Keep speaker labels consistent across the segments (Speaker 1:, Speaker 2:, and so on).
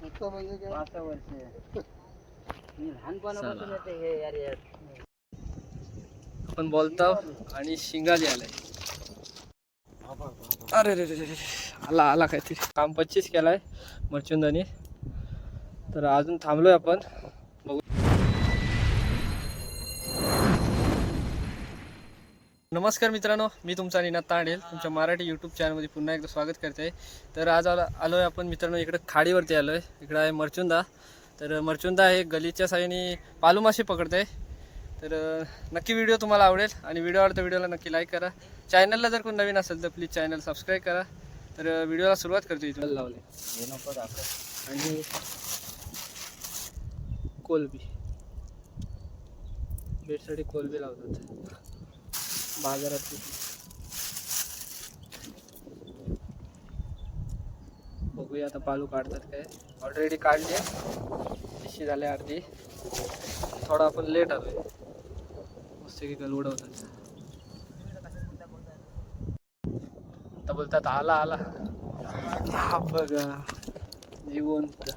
Speaker 1: 5 वर्ष मी लहानपणापासून येते हे यार.
Speaker 2: आपण बोलतो आणि शिंगाली आलाय. अरे रे रे रे, आला आला काहीतरी. काम 25 केलाय मर्चुंदानी. तर अजून थांबलोय आपण. बघू. नमस्कार मित्रांनो, मी तुमचा निनाद तांडेल तुमच्या मराठी यूट्यूब चॅनलमध्ये पुन्हा एकदा स्वागत करते. तर आज आलोय आपण मित्रांनो इकडे खाडीवरती आलोय. इकडे आहे मर्चुंदा. तर मर्चुंदा हे गलीच्या साईने पालू मासे पकडते. तर नक्की व्हिडिओ तुम्हाला आवडेल आणि व्हिडिओ आवडता व्हिडिओला नक्की लाईक करा. चॅनलला जर कोण नवीन असेल तर प्लीज चॅनल सबस्क्राईब करा. तर व्हिडिओला सुरुवात करतो. इथं लावले आणि कोलबी बेटसाठी कोलबी लावतात बाजारात. बघूया आता पालू काढतात काय. ऑलरेडी काढले, पिशी झाले अर्धी. थोडा आपण लेट आलोय. मस्त की गल उडवतात. आता बोलतात आला आला. हा बघा जिवंत.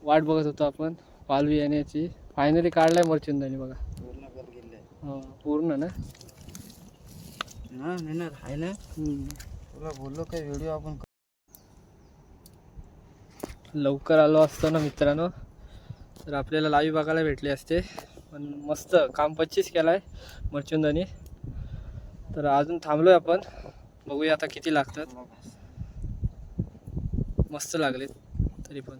Speaker 2: वाट बघत होतो आपण पालू येण्याची. फायनली काढलाय मर्चुंदानी बघा. पूर्ण ना
Speaker 1: आहे ना. तुला बोललो काय व्हिडिओ आपण
Speaker 2: लवकर आलो असतो ना मित्रांनो तर आपल्याला लाईव्ह बघायला भेटले असते. पण मस्त काम 25 केलाय मर्चुंदानी. तर अजून थांबलोय आपण. बघूया आता किती लागतात. मस्त लागले तरी पण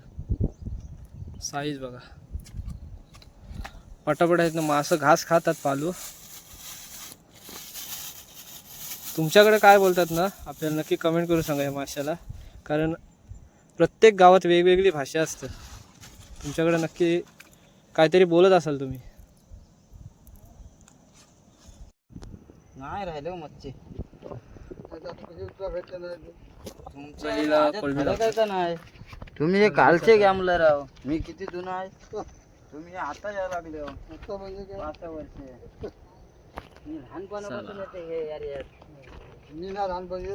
Speaker 2: साईज बघा. पटापट आहेत ना. मासं घास खातात पालू. तुमच्याकडे काय बोलतात ना आपल्याला नक्की कमेंट करून सांगा या माशाला. कारण प्रत्येक गावात वेगवेगळी भाषा असते. तुमच्याकडे नक्की काहीतरी बोलत असाल तुम्ही.
Speaker 1: नाही राहिले मच्छी. नाही तुम्ही हे कालचे गॅमलर आहो. मी किती जुना आहे. तुम्ही आता यायला लागले हो. 5 वर्ष मी लहानपणापासून येते हे यार. मी ना लहानपणी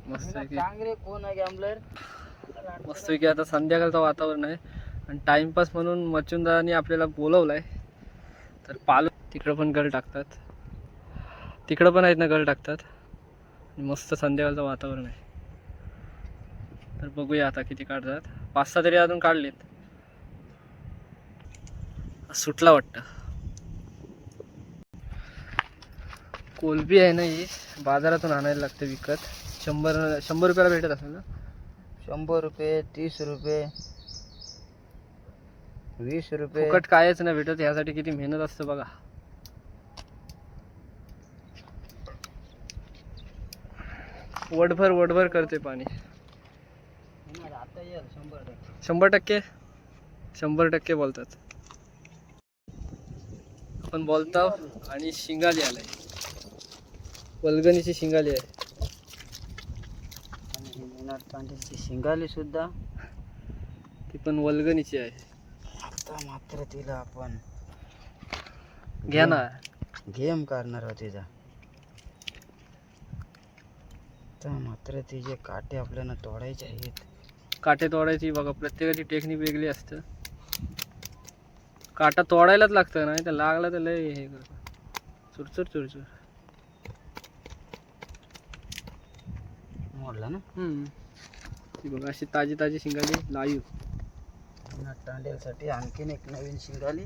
Speaker 2: मस्त
Speaker 1: चांगले कोण आहे गॅमलर.
Speaker 2: मस्त की आता संध्याकाळचं वातावरण आहे आणि टाइमपास म्हणून मर्चुंदानी आपल्याला बोलवलाय. तर पालू तिकडं पण गल टाकतात. तिकडं पण आहेत ना गल टाकतात. मस्त संध्याकाळचं वातावरण आहे. तर बघूया आता किती काढतात. 5-6 तरी अजून काढलेत. सुटला वाटतं. कोलबी आहे ना ही बाजारातून आणायला लागते विकत. 100 रुपयाला भेटत असेल ना.
Speaker 1: 100 रुपये 30 रुपये 20 रुपये.
Speaker 2: फुकट कायच नाही भेटत. ह्यासाठी किती मेहनत असते बघा. वडभर करते पाणी. 100% बोलतात. आपण बोलतो आणि शिंगाली आलाय. वल्गणीची शिंगाली आहे.
Speaker 1: पांढरीची शिंगाली सुद्धा
Speaker 2: ती पण वल्गणीची आहे.
Speaker 1: आता मात्र तिला आपण
Speaker 2: घ्या ना.
Speaker 1: गेम करणार आहोत तिचा. तर मात्र तिचे काटे आपल्याला तोडायचे आहेत.
Speaker 2: काटे तोडायची बघा. प्रत्येकाची टेक्निक वेगळी असते. काटा तोडायलाच लागतं नाही तर लागला तर लय हे करतो. चुरचुर
Speaker 1: मोडला ना.
Speaker 2: ती बघा अशी ताजी शिंगाली लाईव्ह.
Speaker 1: टांडेलसाठी आणखीन एक नवीन शिंगाली.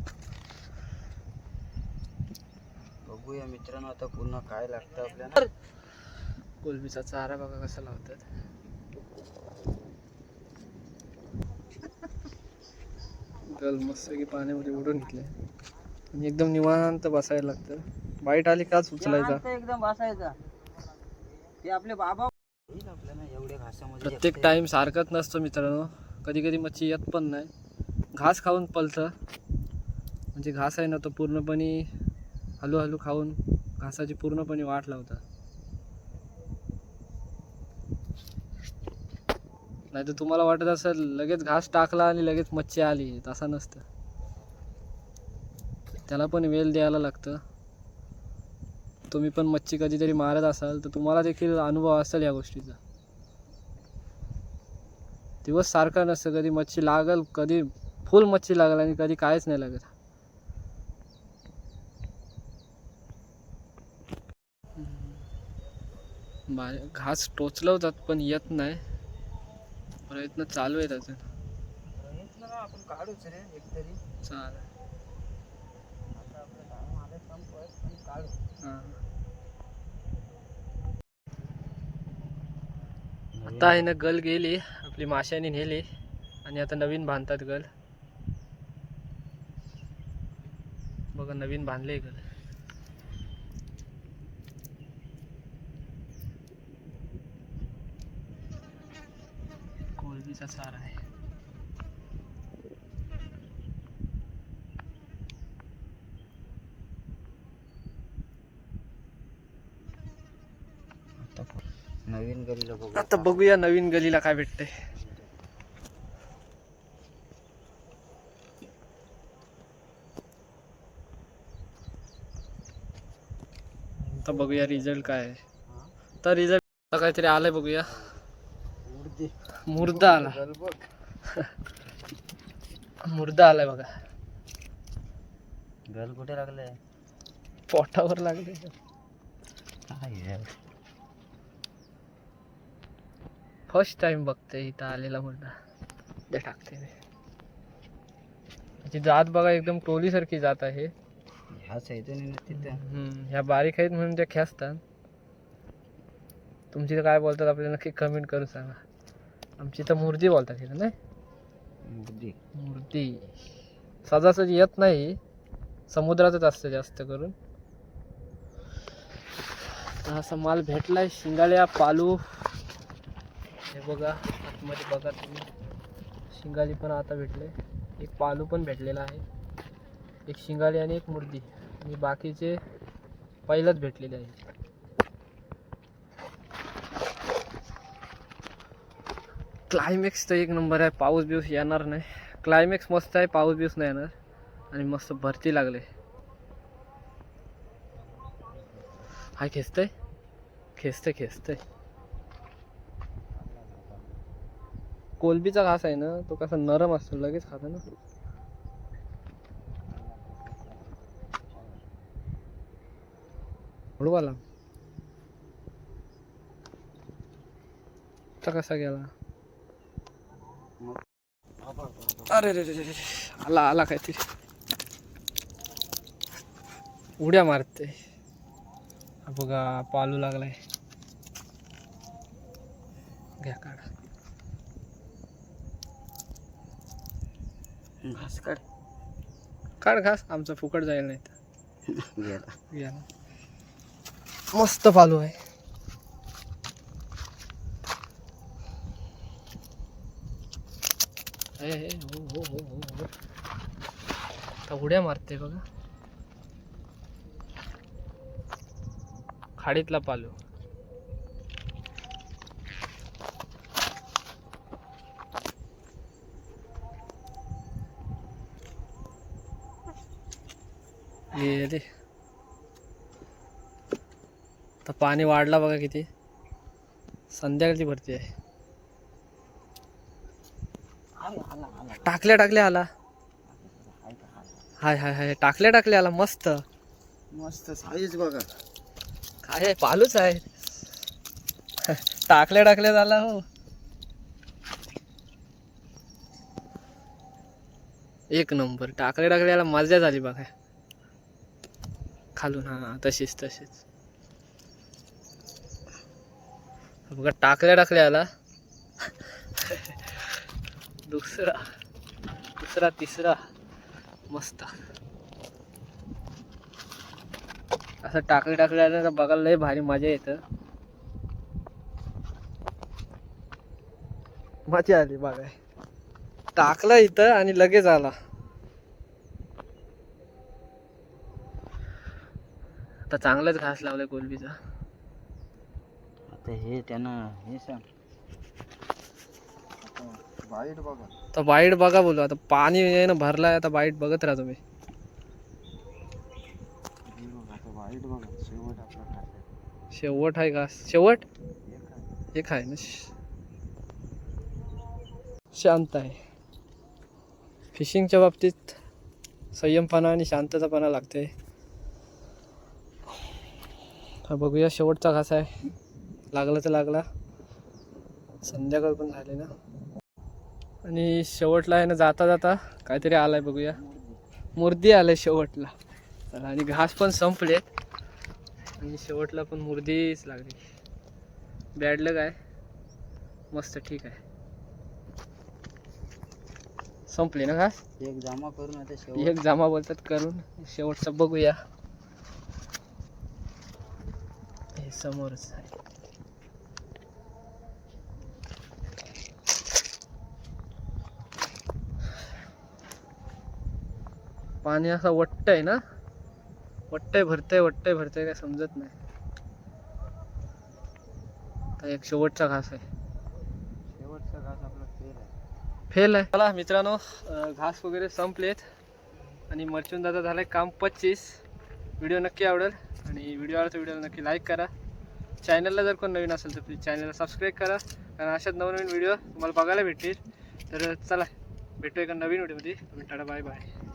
Speaker 1: बघूया मित्रांनो आता पुन्हा काय लागतं आपल्याला.
Speaker 2: कोलबीचा चारा बघा कसा लावतात. गल मस्त की पाण्यामध्ये उडून घेतले आणि एकदम निवांत बसायला लागतं. बाईट आली काच उचलायचा.
Speaker 1: एकदम बसायचा. ते आपले बाबा आपल्याला एवढ्या घासामध्ये
Speaker 2: प्रत्येक टाइम सारखाच नसतो मित्रांनो. कधी मच्छी येत पण नाही. घास खाऊन पलतं. म्हणजे घास आहे ना तो पूर्णपणे हळूहळू खाऊन घासाची पूर्णपणे वाट लावतात. नाही तर तुम्हाला वाटत असेल लगेच घास टाकला आणि लगेच मच्छी आली. तसा नसतं. त्याला पण वेळ द्यायला लागतं. तुम्ही पण मच्छी कधीतरी मारत असाल तर तुम्हाला देखील अनुभव असेल या गोष्टीचा. दिवस सारखा नसतं, कधी मच्छी लागल, कधी फुल मच्छी लागल आणि कधी काहीच नाही लागत. घास टोचलवतात पण येत नाही, प्रयत्न चालू आहेत अजून.
Speaker 1: आपण काढूच रे एकतरी.
Speaker 2: चालेल.
Speaker 1: आता आपलं काम आलं संपत पण काढू.
Speaker 2: हां. आता आहे ना गल गेली आपली, माशाने नेली आणि आता नवीन बांधतात गल. बघा नवीन बांधले गल. कोलबीचा चारा आहे.
Speaker 1: नवीन गलीला बघू.
Speaker 2: आता बघूया नवीन गलीला काय भेटतंय. आता बघूया रिझल्ट काय आहे. आता रिझल्ट काहीतरी आलाय, बघूया. मुर्दा आला. मुर्दा आलाय बघा.
Speaker 1: गल कुठे लागले?
Speaker 2: पोटावर लागले. फर्स्ट टाइम बघते इथं आलेला मुर्दा. ते टाकते मी. त्याची जात बघा, एकदम टोलीसारखी जात आहे.
Speaker 1: ह्याच आहे तिथे.
Speaker 2: ह्या बारीक आहेत म्हणून त्या खेचतात. तुमची तर काय बोलतात आपल्याला नक्की कमेंट करून सांगा. आमची तर मुर्दी बोलतात तिथं, नाही मुर्दी. सहजासहजी येत नाही, समुद्रातच असतं जास्त करून. असा माल भेटलाय. शिंगाळ्या, पालू. हे बघा आतमध्ये बघा तुम्ही, शिंगाली पण आता भेटले. एक पालू पण भेटलेला आहे, एक शिंगाली आणि एक मुर्दी. आणि बाकीचे पहिलंच भेटलेले आहे. क्लायमॅक्स तर एक नंबर आहे. पाऊस बिऊस येणार नाही. क्लायमॅक्स मस्त आहे, पाऊस बिऊस नाही येणार. आणि मस्त भरती लागले. हाय खेचतंय, खेचतंय खेचतंय. कोलबीचा घास आहे ना, तो कसा नरम असतो, लगेच खाता ना. हळूवाला कसा गेला. अरे रे रे रे, आला आला काहीतरी. उड्या मारते. बघा पालू लागलाय. घ्या काढा.
Speaker 1: घास काढ.
Speaker 2: काढ घास, आमचं फुकट जाईल नाही तर.
Speaker 1: गेला.
Speaker 2: मस्त पालू आहे. हो हो हो हो हो. आता उड्या मारते बघा. खाडीतला पालू. ये रे. आता पाणी वाढला बघा किती. संध्याकाळची भरती आहे. टाकल्या टाकल्या आला. हाय हाय हाय, टाकल्या टाकल्या आला. मस्त
Speaker 1: मस्त साईज बघा.
Speaker 2: काय आहे, पालूच आहे. टाकल्या टाकल्या झाला. हो एक नंबर. टाकल्या टाकल्याला मजा झाली बघा खालून. हा तशीच तशीच बघा. टाकल्या टाकल्या आला. दुसरा दुसरा तिसरा. मस्त. असं टाकल्या टाकल्या बघायला लय भारी मजा येतं. मजा आली बघाय. टाकला इथं आणि लगेच आला. आता चांगलाच घास लावलाय कोलबीचा.
Speaker 1: आता हे त्यांना हे सांग. वाईट बघा.
Speaker 2: तर वाईट बघा बोलू. आता पाणी आहे ना भरलाय. आता वाईट बघत राहा तुम्ही.
Speaker 1: वाईट बघा. शेवट आपला घास.
Speaker 2: शेवट आहे घास. शेवट एक आहे ना. शांत आहे. फिशिंगच्या बाबतीत संयमपणा आणि शांततापणा लागते. हा बघूया शेवटचा घास आहे. लागला तर लागला. संध्याकाळ पण झाली ना. आणि शेवटला आहे ना, जाता जाता काहीतरी आलाय बघूया. मुर्दी आलाय शेवटला. चला, आणि घास पण संपलेत आणि शेवटला पण मुर्दीच लागली. बॅड लक आहे. मस्त, ठीक आहे. संपले ना घास.
Speaker 1: एक जामा करून आता
Speaker 2: एक जामा बोलतात करून. शेवटचं बघूया. हे समोरच आहे. पाणी असं वट्टय ना, वट्टय भरतय काय समजत नाही. आता एक शेवटचा घास आहे.
Speaker 1: शेवटचा घास आपला
Speaker 2: फेल आहे. चला मित्रांनो, घास वगैरे संपलेत आणि मर्चुंदाचा झालाय काम 25. व्हिडिओ नक्की आवडेल आणि व्हिडिओ आवडला तर व्हिडिओला नक्की लाईक करा. चॅनलला जर कोण नवीन असेल तर प्लीज चॅनलला सबस्क्राईब करा, कारण अशाच नवनवीन व्हिडिओ तुम्हाला बघायला भेटतील. तर चला, भेटू एका नवीन व्हिडिओमध्ये. Tata, bye bye.